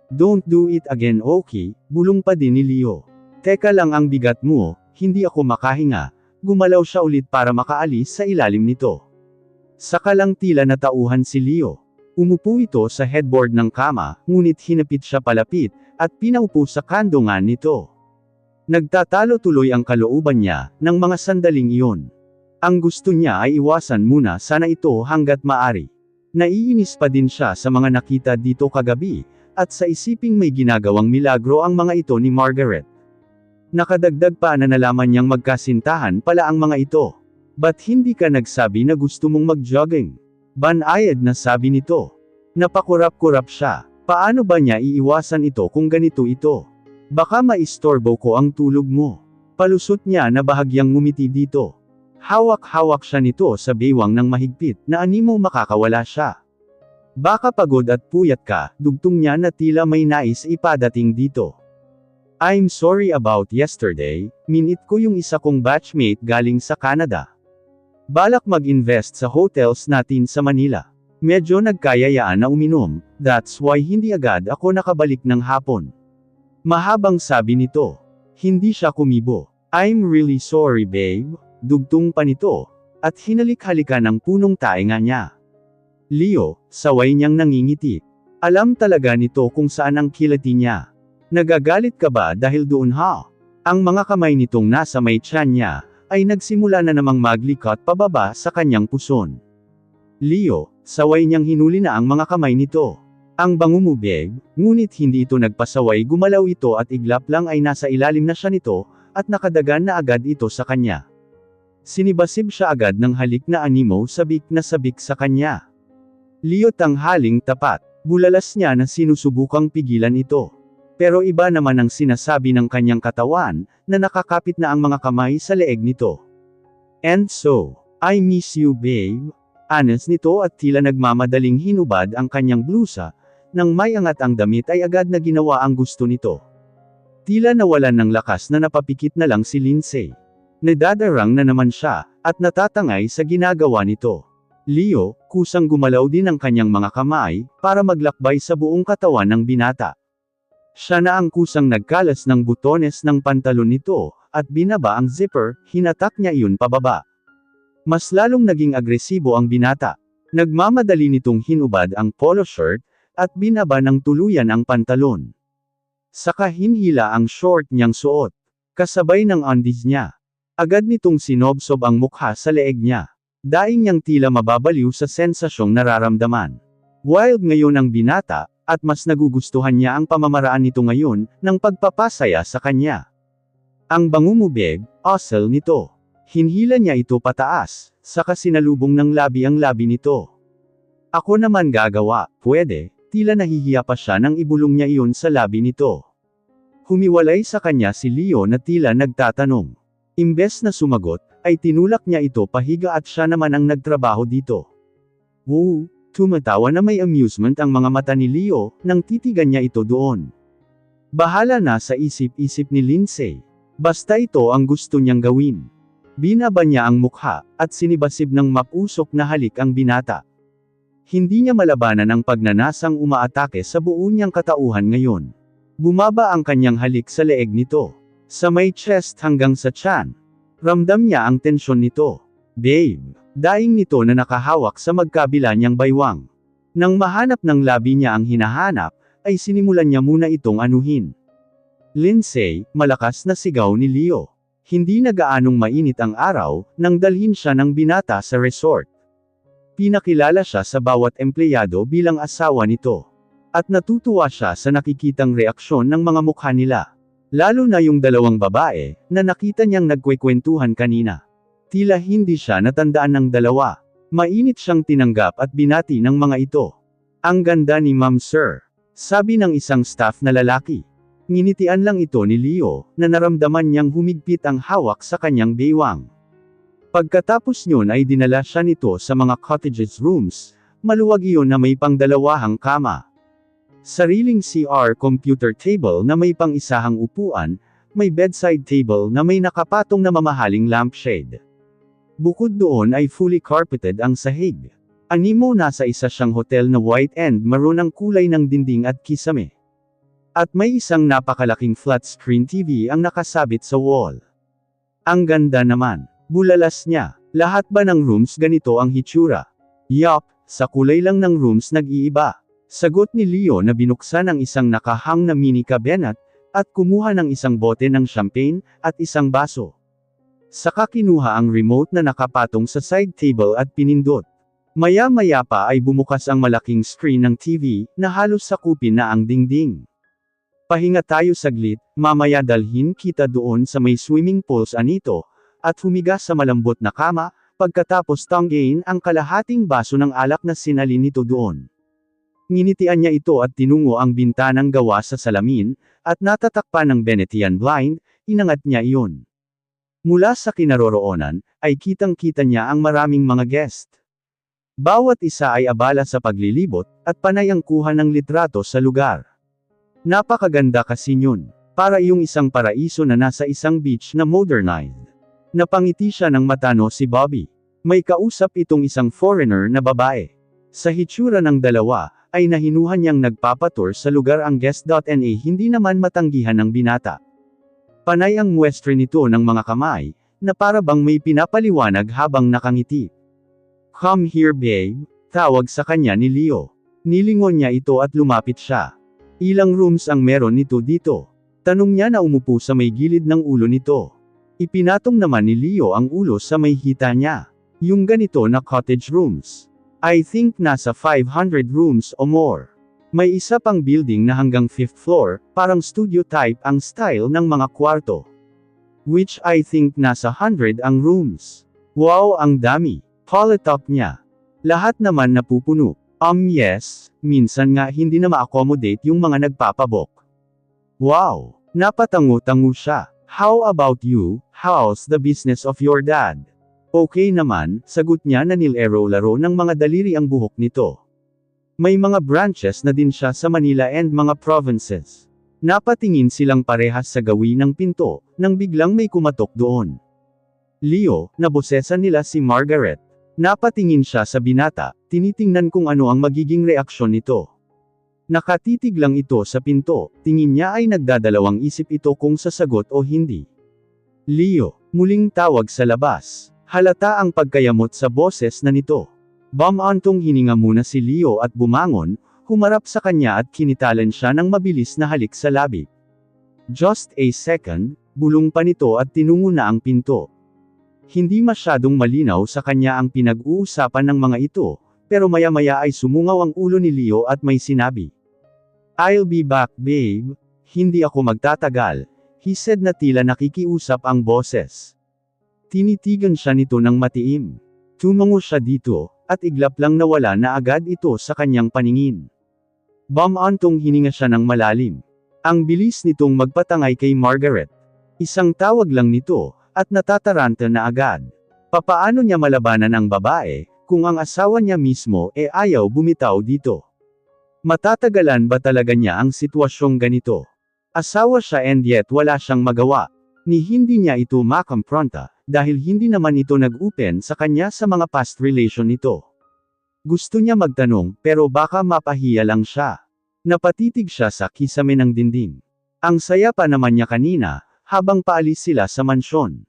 Don't do it again, okay? Bulong pa din ni Leo. Teka lang, ang bigat mo, hindi ako makahinga. Gumalaw siya ulit para makaalis sa ilalim nito. Saka lang tila natauhan si Leo. Umupo ito sa headboard ng kama, ngunit hinapit siya palapit, at pinaupo sa kandungan nito. Nagtatalo tuloy ang kalooban niya, ng mga sandaling iyon. Ang gusto niya ay iwasan muna sana ito hanggat maari. Naiinis pa din siya sa mga nakita dito kagabi, at sa isiping may ginagawang milagro ang mga ito ni Margaret. Nakadagdag pa na nalaman niyang magkasintahan pala ang mga ito. Ba't hindi ka nagsabi na gusto mong mag-jogging? Banayad na sabi nito. Napakurap-kurap siya. Paano ba niya iiwasan ito kung ganito ito? Baka maistorbo ko ang tulog mo. Palusot niya na bahagyang ngumiti dito. Hawak-hawak siya nito sa baywang ng mahigpit na animo makakawala siya. Baka pagod at puyat ka, dugtong niya na tila may nais ipadating dito. I'm sorry about yesterday, minit ko yung isa kong batchmate galing sa Canada. Balak mag-invest sa hotels natin sa Manila. Medyo nagkayayaan na uminom, that's why hindi agad ako nakabalik ng hapon. Mahabang sabi nito. Hindi siya kumibo. I'm really sorry babe, dugtong pa nito, at hinalik-halikan ng punong tainga niya. Leo, saway niyang nangingiti. Alam talaga nito kung saan ang kilati niya. Nagagalit ka ba dahil doon ha? Ang mga kamay nitong nasa may tiyan niya, ay nagsimula na namang maglikot pababa sa kanyang puson. Leo, saway niyang hinuli na ang mga kamay nito. Ang bango mo babe, ngunit hindi ito nagpasaway, gumalaw ito at iglap lang ay nasa ilalim na siya nito, at nakadagan na agad ito sa kanya. Sinibasib siya agad ng halik na animo sabik na sabik sa kanya. Leo tanghaling tapat, bulalas niya na sinusubukang pigilan ito. Pero iba naman ang sinasabi ng kanyang katawan, na nakakapit na ang mga kamay sa leeg nito. And so, I miss you babe. Anas nito at tila nagmamadaling hinubad ang kanyang blusa, nang may angat ang damit ay agad na ginawa ang gusto nito. Tila nawalan ng lakas na napapikit na lang si Lindsay. Nadadarang na naman siya, at natatangay sa ginagawa nito. Leo, kusang gumalaw din ang kanyang mga kamay, para maglakbay sa buong katawan ng binata. Siya na ang kusang nagkalas ng butones ng pantalon nito, at binaba ang zipper, hinatak niya iyon pababa. Mas lalong naging agresibo ang binata. Nagmamadali nitong hinubad ang polo shirt, at binaba ng tuluyan ang pantalon. Saka hinhila ang short niyang suot, kasabay ng undies niya. Agad nitong sinobsob ang mukha sa leeg niya. Daing niyang tila mababaliw sa sensasyong nararamdaman. Wild ngayon ang binata, at mas nagugustuhan niya ang pamamaraan nito ngayon, ng pagpapasaya sa kanya. Ang bango mo babe, asal nito. Hinhila niya ito pataas, saka sinalubong ng labi ang labi nito. Ako naman gagawa, pwede, tila nahihiya pa siya nang ibulong niya iyon sa labi nito. Humiwalay sa kanya si Leo na tila nagtatanong. Imbes na sumagot, ay tinulak niya ito pahiga at siya naman ang nagtrabaho dito. Woo! Tumatawa na may amusement ang mga mata ni Leo, nang titigan niya ito doon. Bahala na sa isip-isip ni Lindsay. Basta ito ang gusto niyang gawin. Binaba niya ang mukha, at sinibasib ng mapusok na halik ang binata. Hindi niya malabanan ang pagnanasang umaatake sa buo niyang katauhan ngayon. Bumaba ang kanyang halik sa leeg nito. Sa may chest hanggang sa tiyan. Ramdam niya ang tensyon nito. Babe. Daing nito na nakahawak sa magkabila niyang baywang. Nang mahanap ng labi niya ang hinahanap, ay sinimulan niya muna itong anuhin. Lindsay, malakas na sigaw ni Leo. Hindi na gaanong mainit ang araw, nang dalhin siya ng binata sa resort. Pinakilala siya sa bawat empleyado bilang asawa nito. At natutuwa siya sa nakikitang reaksyon ng mga mukha nila. Lalo na yung dalawang babae, na nakita niyang nagkwekwentuhan kanina. Tila hindi siya natandaan ng dalawa. Mainit siyang tinanggap at binati ng mga ito. Ang ganda ni Ma'am Sir. Sabi ng isang staff na lalaki. Nginitian lang ito ni Leo, na naramdaman niyang humigpit ang hawak sa kanyang baywang. Pagkatapos niyon ay dinala siya nito sa mga cottages rooms, maluwag iyon na may pangdalawahang kama. Sariling CR computer table na may pang-isahang upuan, may bedside table na may nakapatong na mamahaling lampshade. Bukod doon ay fully carpeted ang sahig. Animo nasa isa siyang hotel na white and maroon ang kulay ng dingding at kisame. At may isang napakalaking flat screen TV ang nakasabit sa wall. Ang ganda naman. Bulalas niya. Lahat ba ng rooms ganito ang hitsura? Yup, sa kulay lang ng rooms nag-iiba. Sagot ni Leo na binuksan ang isang nakahang na mini cabinet, at kumuha ng isang bote ng champagne, at isang baso. Saka kinuha ang remote na nakapatong sa side table at pinindot. Maya-maya pa ay bumukas ang malaking screen ng TV, na halos sakupin na ang dingding. Pahinga tayo saglit, mamaya dalhin kita doon sa may swimming pools anito, at humiga sa malambot na kama, pagkatapos tanggain ang kalahating baso ng alak na sinalin nito doon. Nginitian niya ito at tinungo ang bintanang gawa sa salamin, at natatakpan ng Venetian blind, inangat niya iyon. Mula sa kinaroroonan, ay kitang-kita niya ang maraming mga guest. Bawat isa ay abala sa paglilibot, at panay ang kuha ng litrato sa lugar. Napakaganda kasi yun. Para iyong isang paraiso na nasa isang beach na modernized. Napangiti siya ng matano si Bobby. May kausap itong isang foreigner na babae. Sa hitsura ng dalawa, ay nahinuhan niyang nagpapatur sa lugar ang guest.na hindi naman matanggihan ng binata. Panay ang muestre nito ng mga kamay, na para bang may pinapaliwanag habang nakangiti. "Come here babe," tawag sa kanya ni Leo. Nilingon niya ito at lumapit siya. Ilang rooms ang meron nito dito? Tanong niya na umupo sa may gilid ng ulo nito. Ipinatong naman ni Leo ang ulo sa may hita niya. Yung ganito na cottage rooms. I think nasa 500 rooms o more. May isa pang building na hanggang 5th floor, parang studio type ang style ng mga kwarto. Which I think nasa 100 ang rooms. Wow, ang dami. Holotalk niya. Lahat naman napupuno. Yes, minsan nga hindi na ma-accommodate yung mga nagpapabok. Wow, napatango-tango siya. How about you, how's the business of your dad? Okay naman, sagot niya na nilaro-laro ng mga daliri ang buhok nito. May mga branches na din siya sa Manila and mga provinces. Napatingin silang parehas sa gawi ng pinto, nang biglang may kumatok doon. Leo, nabosesan nila si Margaret. Napatingin siya sa binata, tinitingnan kung ano ang magiging reaksyon nito. Nakatitig lang ito sa pinto, tingin niya ay nagdadalawang isip ito kung sasagot o hindi. Leo, muling tawag sa labas. Halata ang pagkayamot sa boses na nito. Bumantong hininga muna si Leo at bumangon, humarap sa kanya at kinitalan siya ng mabilis na halik sa labi. Just a second, bulong pa nito at tinungo na ang pinto. Hindi masyadong malinaw sa kanya ang pinag-uusapan ng mga ito, pero maya-maya ay sumungaw ang ulo ni Leo at may sinabi. I'll be back babe, hindi ako magtatagal, he said na tila nakikiusap ang boses. Tinitigan siya nito ng matiim. Tumango siya dito, at iglap lang nawala na agad ito sa kanyang paningin. Bumantong hininga siya ng malalim. Ang bilis nitong magpatangay kay Margaret. Isang tawag lang nito, at natataranta na agad. Papaano niya malabanan ang babae, kung ang asawa niya mismo ayaw bumitaw dito? Matatagalan ba talaga niya ang sitwasyong ganito? Asawa siya and yet wala siyang magawa. Ni hindi niya ito makampronta, dahil hindi naman ito nag-open sa kanya sa mga past relation nito. Gusto niya magtanong, pero baka mapahiya lang siya. Napatitig siya sa kisame ng dinding. Ang saya pa naman niya kanina, habang paalis sila sa mansyon.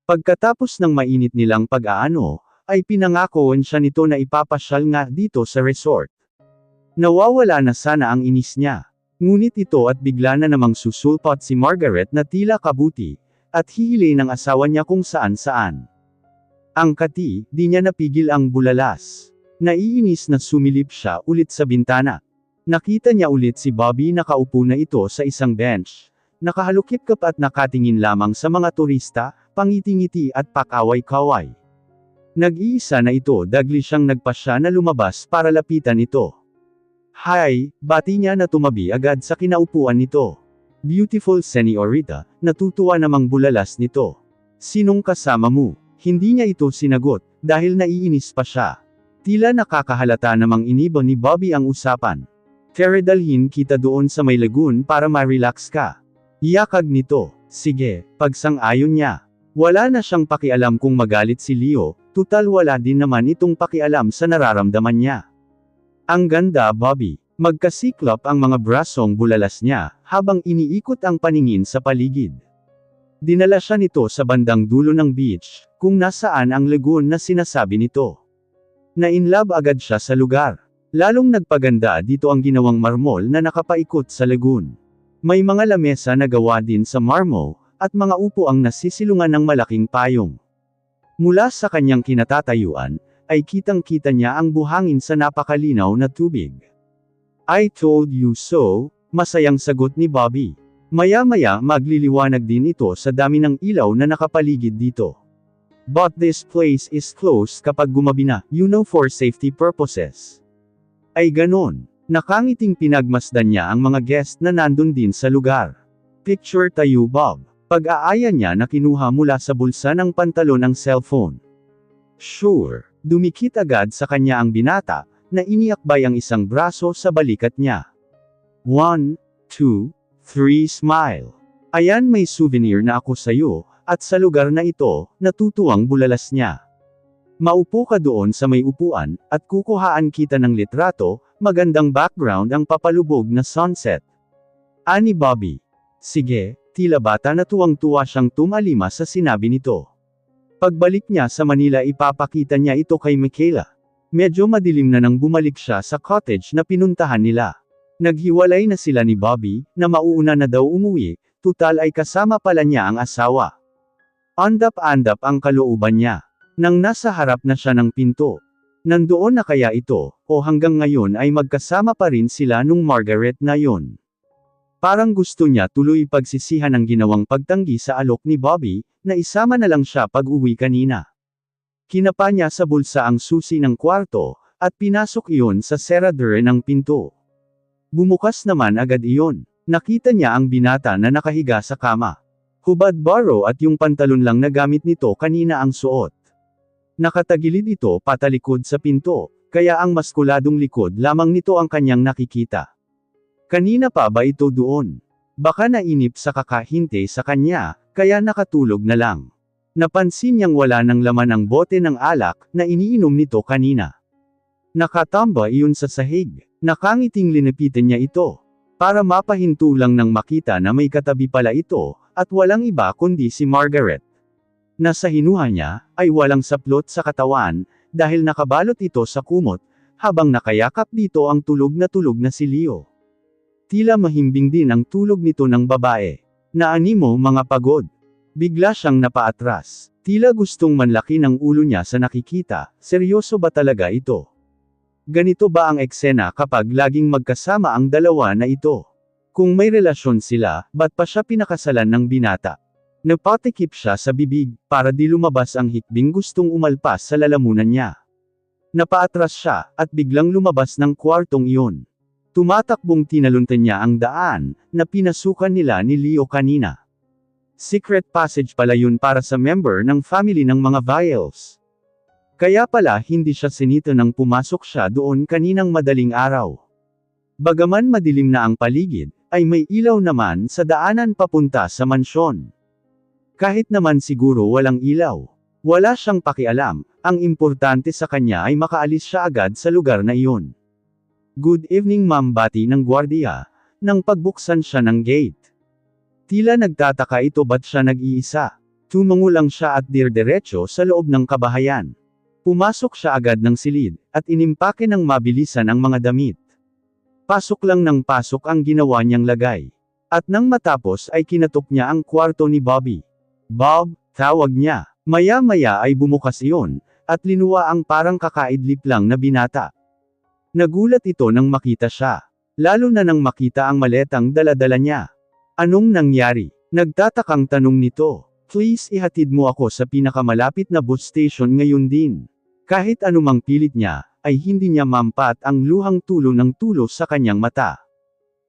Pagkatapos ng mainit nilang pag-aano, ay pinangakoan siya nito na ipapasyal nga dito sa resort. Nawawala na sana ang inis niya. Ngunit ito at bigla na namang susulpot si Margaret na tila kabuti, at hihili ng asawa niya kung saan-saan. Ang kati, di niya napigil ang bulalas. Naiinis na sumilip siya ulit sa bintana. Nakita niya ulit si Bobby nakaupo na ito sa isang bench. Nakahalukip-kap at nakatingin lamang sa mga turista, pangiti-ngiti at pakaway-kaway. Nag-iisa na ito dagli siyang nagpasya na lumabas para lapitan ito. Hi, bati niya na tumabi agad sa kinaupuan nito. Beautiful senyorita, natutuwa namang bulalas nito. Sinong kasama mo? Hindi niya ito sinagot, dahil naiinis pa siya. Tila nakakahalata namang inibon ni Bobby ang usapan. Tara dalhin kita doon sa may lagoon para ma-relax ka. Iyakag nito. Sige, pagsang-ayon niya. Wala na siyang pakialam kung magalit si Leo, tutal wala din naman itong pakialam sa nararamdaman niya. Ang ganda Bobby. Magkasiklop ang mga brasong bulalas niya, habang iniikot ang paningin sa paligid. Dinala siya nito sa bandang dulo ng beach, kung nasaan ang lagoon na sinasabi nito. Na-inlove agad siya sa lugar. Lalong nagpaganda dito ang ginawang marmol na nakapaikot sa lagoon. May mga lamesa na gawa din sa marmo, at mga upo ang nasisilungan ng malaking payong. Mula sa kanyang kinatatayuan, ay kitang-kita niya ang buhangin sa napakalinaw na tubig. "I told you so," masayang sagot ni Bobby. Maya-maya magliliwanag din ito sa dami ng ilaw na nakapaligid dito. "But this place is closed kapag gumabi na, for safety purposes." Ay ganon. Nakangiting pinagmasdan niya ang mga guest na nandun din sa lugar. "Picture tayo, Bob." Pag-aaya niya na kinuha mula sa bulsa ng pantalon ang cellphone. "Sure." Dumikit agad sa kanya ang binata, na iniakbay ang isang braso sa balikat niya. 1, 2, 3 smile. "Ayan, may souvenir na ako sayo, at sa lugar na ito," natutuwang bulalas niya. "Maupo ka doon sa may upuan, at kukuhaan kita ng litrato, magandang background ang papalubog na sunset." Ani Bobby. "Sige." Tila bata na tuwang-tuwa siyang tumalima sa sinabi nito. Pagbalik niya sa Manila ipapakita niya ito kay Michaela. Medyo madilim na nang bumalik siya sa cottage na pinuntahan nila. Naghiwalay na sila ni Bobby, na mauuna na daw umuwi, tutal ay kasama pala niya ang asawa. Andap-andap ang kalooban niya. Nang nasa harap na siya ng pinto. Nandoon na kaya ito, o hanggang ngayon ay magkasama pa rin sila nung Margaret na yon? Parang gusto niya tuloy pagsisihan ang ginawang pagtanggi sa alok ni Bobby, na isama na lang siya pag-uwi kanina. Kinapa niya sa bulsa ang susi ng kwarto, at pinasok iyon sa serradure ng pinto. Bumukas naman agad iyon. Nakita niya ang binata na nakahiga sa kama. Hubad baro at yung pantalon lang na gamit nito kanina ang suot. Nakatagilid ito patalikod sa pinto, kaya ang maskuladong likod lamang nito ang kanyang nakikita. Kanina pa ba ito doon? Baka nainip sa kakahinte sa kanya, kaya nakatulog na lang. Napansin niyang wala ng laman ang bote ng alak, na iniinom nito kanina. Nakatamba iyon sa sahig. Nakangiting linipitan niya ito. Para mapahinto lang nang makita na may katabi pala ito, at walang iba kundi si Margaret. Nasa hinuha niya, ay walang saplot sa katawan, dahil nakabalot ito sa kumot, habang nakayakap dito ang tulog na si Leo. Tila mahimbing din ang tulog nito ng babae. Naanimo mga pagod. Bigla siyang napaatras. Tila gustong manlaki ng ulo niya sa nakikita, seryoso ba talaga ito? Ganito ba ang eksena kapag laging magkasama ang dalawa na ito? Kung may relasyon sila, ba't pa siya pinakasalan ng binata? Napatikip siya sa bibig, para di lumabas ang hikbing gustong umalpas sa lalamunan niya. Napaatras siya, at biglang lumabas ng kwartong iyon. Tumatakbong tinaluntan niya ang daan, na pinasukan nila ni Leo kanina. Secret passage pala yun para sa member ng family ng mga Vials. Kaya pala hindi siya sinito nang pumasok siya doon kaninang madaling araw. Bagaman madilim na ang paligid, ay may ilaw naman sa daanan papunta sa mansyon. Kahit naman siguro walang ilaw. Wala siyang pakialam, ang importante sa kanya ay makaalis siya agad sa lugar na iyon. "Good evening ma'am," bati ng gwardiya, nang pagbuksan siya ng gate. Tila nagtataka ito ba't siya nag-iisa. Tumungo lang siya at dirdiretso sa loob ng kabahayan. Pumasok siya agad ng silid, at inimpake ng mabilisan ang mga damit. Pasok lang ng pasok ang ginawa niyang lagay. At nang matapos ay kinatok niya ang kwarto ni Bobby. "Bob," tawag niya. Maya-maya ay bumukas iyon, at linuwa ang parang kakaidlip lang na binata. Nagulat ito nang makita siya. Lalo na nang makita ang maletang dala-dala niya. "Anong nangyari?" Nagtatakang tanong nito. "Please ihatid mo ako sa pinakamalapit na bus station ngayon din." Kahit anumang pilit niya, ay hindi niya mampat ang luhang tulo ng tulo sa kanyang mata.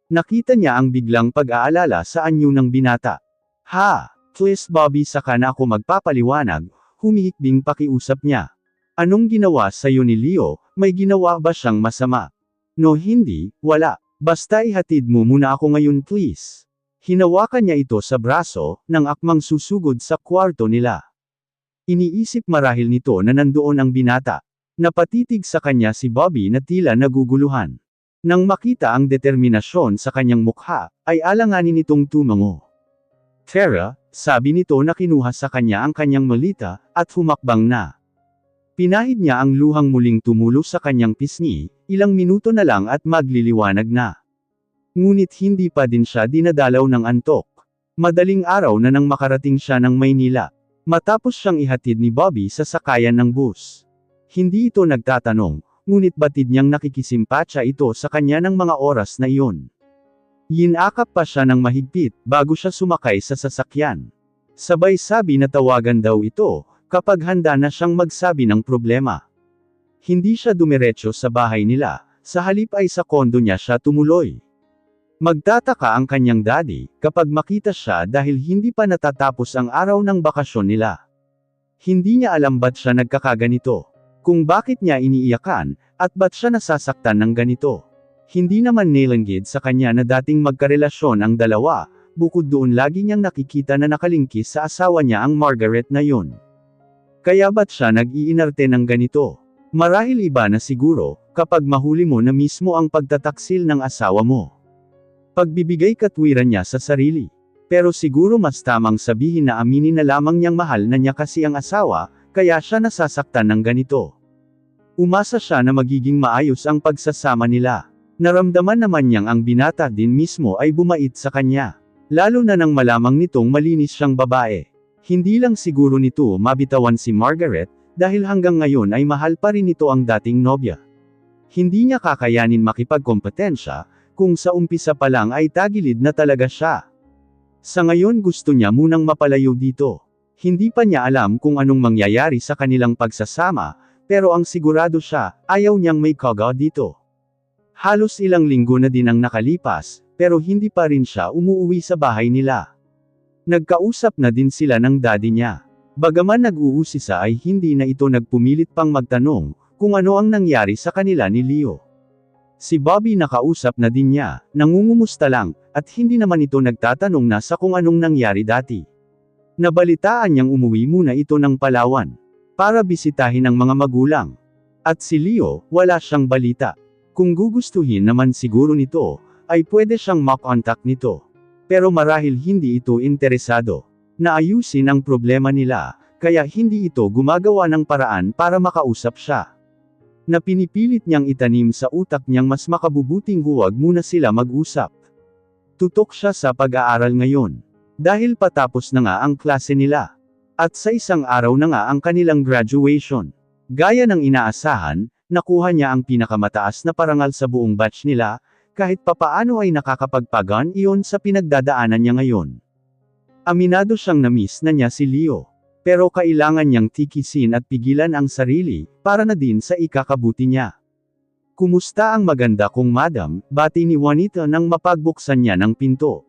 Nakita niya ang biglang pag-aalala sa anyo ng binata. "Ha? Please Bobby, saka na ako magpapaliwanag," humihikbing pakiusap niya. "Anong ginawa sa'yo ni Leo? May ginawa ba siyang masama?" "No, hindi, wala. Basta ihatid mo muna ako ngayon please." Hinawakan niya ito sa braso, nang akmang susugod sa kwarto nila. Iniisip marahil nito na nandoon ang binata. Napatitig sa kanya si Bobby na tila naguguluhan. Nang makita ang determinasyon sa kanyang mukha, ay alanganin itong tumango. Tara, sabi nito na kinuha sa kanya ang kanyang malita, at humakbang na. Pinahid niya ang luhang muling tumulo sa kanyang pisngi, ilang minuto na lang at magliliwanag na. Ngunit hindi pa din siya dinadalaw ng antok. Madaling araw na nang makarating siya ng Maynila. Matapos siyang ihatid ni Bobby sa sakayan ng bus. Hindi ito nagtatanong, ngunit batid niyang nakikisimpatya ito sa kanya ng mga oras na iyon. Yinakap pa siya ng mahigpit, bago siya sumakay sa sasakyan. Sabay sabi na tawagan daw ito, kapag handa na siyang magsabi ng problema. Hindi siya dumiretso sa bahay nila, sa halip ay sa kondo niya siya tumuloy. Magtataka ang kanyang daddy, kapag makita siya dahil hindi pa natatapos ang araw ng bakasyon nila. Hindi niya alam ba't siya nagkakaganito. Kung bakit niya iniiyakan, at ba't siya nasasaktan ng ganito. Hindi naman nilanggit sa kanya na dating magkarelasyon ang dalawa, bukod doon lagi niyang nakikita na nakalingkis sa asawa niya ang Margaret na yun. Kaya ba't siya nag-iinarte ng ganito? Marahil iba na siguro, kapag mahuli mo na mismo ang pagtataksil ng asawa mo. Pagbibigay katwiran niya sa sarili. Pero siguro mas tamang sabihin na aminin na lamang niyang mahal na niya kasi ang asawa, kaya siya nasasaktan ng ganito. Umasa siya na magiging maayos ang pagsasama nila. Naramdaman naman niyang ang binata din mismo ay bumait sa kanya. Lalo na nang malamang nitong malinis siyang babae. Hindi lang siguro nito mabitawan si Margaret, dahil hanggang ngayon ay mahal pa rin ito ang dating nobya. Hindi niya kakayanin makipagkompetensya, kung sa umpisa pa lang ay tagilid na talaga siya. Sa ngayon gusto niya munang mapalayo dito. Hindi pa niya alam kung anong mangyayari sa kanilang pagsasama, pero ang sigurado siya, ayaw niyang may kaga dito. Halos ilang linggo na din ang nakalipas, pero hindi pa rin siya umuuwi sa bahay nila. Nagkausap na din sila ng daddy niya. Bagaman nag-uusisa ay hindi na ito nagpumilit pang magtanong, kung ano ang nangyari sa kanila ni Leo. Si Bobby nakausap na din niya, nangungumusta lang, at hindi naman ito nagtatanong na sa kung anong nangyari dati. Nabalitaan niyang umuwi muna ito ng Palawan, para bisitahin ang mga magulang. At si Leo, wala siyang balita. Kung gugustuhin naman siguro nito, ay pwede siyang makontak nito. Pero marahil hindi ito interesado na ayusin ang problema nila, kaya hindi ito gumagawa ng paraan para makausap siya. Na pinipilit niyang itanim sa utak niyang mas makabubuting huwag muna sila mag-usap. Tutok siya sa pag-aaral ngayon. Dahil patapos na nga ang klase nila. At sa isang araw na nga ang kanilang graduation. Gaya ng inaasahan, nakuha niya ang pinakamataas na parangal sa buong batch nila, kahit papaano ay nakakapagpagan iyon sa pinagdadaanan niya ngayon. Aminado siyang na-miss na niya si Leo. Pero kailangan niyang tikisin at pigilan ang sarili, para na din sa ikakabuti niya. Kumusta ang maganda kong madam, bati ni Juanita nang mapagbuksan niya ng pinto.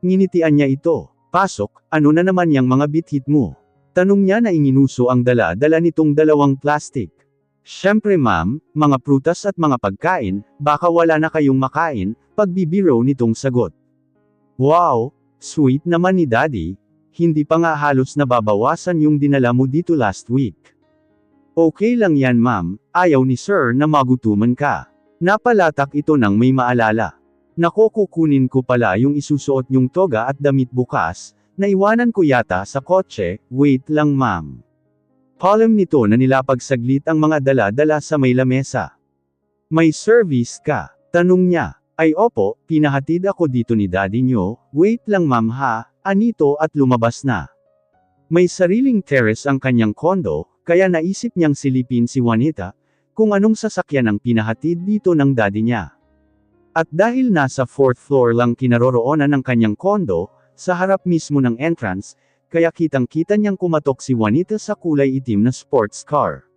Nginitian niya ito. Pasok, ano na naman yang mga bithit mo? Tanong niya na inginuso ang dala-dala nitong dalawang plastic. Syempre ma'am, mga prutas at mga pagkain, baka wala na kayong makain, pagbibiro nitong sagot. Wow, sweet naman ni daddy. Hindi pa nga halos nababawasan yung dinala mo dito last week. Okay lang yan ma'am, ayaw ni sir na magutuman ka. Napalatak ito nang may maalala. Nako kukunin ko pala yung isusuot nyong toga at damit bukas, naiwanan ko yata sa kotse, wait lang ma'am. Palem nito na nilapag saglit ang mga dala-dala sa may lamesa. May service ka? Tanong niya. Ay opo, pinahatid ako dito ni daddy nyo, wait lang ma'am ha, anito at lumabas na. May sariling terrace ang kanyang kondo, kaya naisip niyang silipin si Juanita, kung anong sasakyan ang pinahatid dito ng daddy niya. At dahil nasa 4th floor lang kinaroroonan ng kanyang kondo, sa harap mismo ng entrance, kaya kitang-kita niyang kumatok si Juanita sa kulay itim na sports car.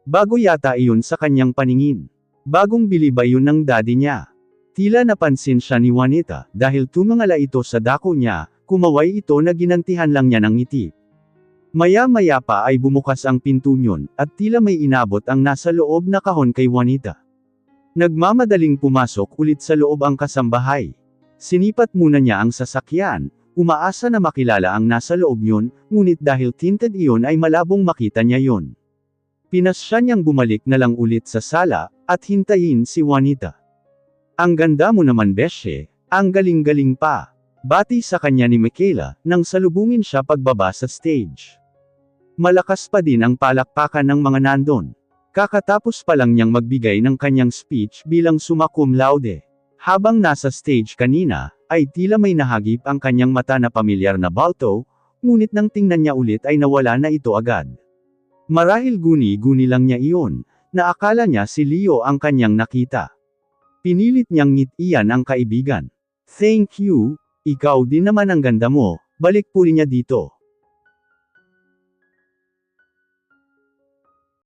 Bago yata iyon sa kanyang paningin. Bagong bili ba yun ng daddy niya? Tila napansin siya ni Juanita, dahil tumangala ito sa dako niya, kumaway ito na ginantihan lang niya ng ngiti. Maya-maya pa ay bumukas ang pinto niyon, at tila may inabot ang nasa loob na kahon kay Juanita. Nagmamadaling pumasok ulit sa loob ang kasambahay. Sinipat muna niya ang sasakyan, umaasa na makilala ang nasa loob niyon, ngunit dahil tinted iyon ay malabong makita niya yon. Pinasya niyang bumalik na lang ulit sa sala, at hintayin si Juanita. Ang ganda mo naman besye, ang galing-galing pa. Bati sa kanya ni Michaela, nang salubungin siya pagbaba sa stage. Malakas pa din ang palakpakan ng mga nandon. Kakatapos pa lang niyang magbigay ng kanyang speech bilang summa cum laude. Habang nasa stage kanina, ay tila may nahagip ang kanyang mata na pamilyar na balto, ngunit nang tingnan niya ulit ay nawala na ito agad. Marahil guni-guni lang niya iyon, na akala niya si Leo ang kanyang nakita. Pinilit niyang ngitian ang kaibigan. Thank you, ikaw din naman ang ganda mo, balik puli niya dito.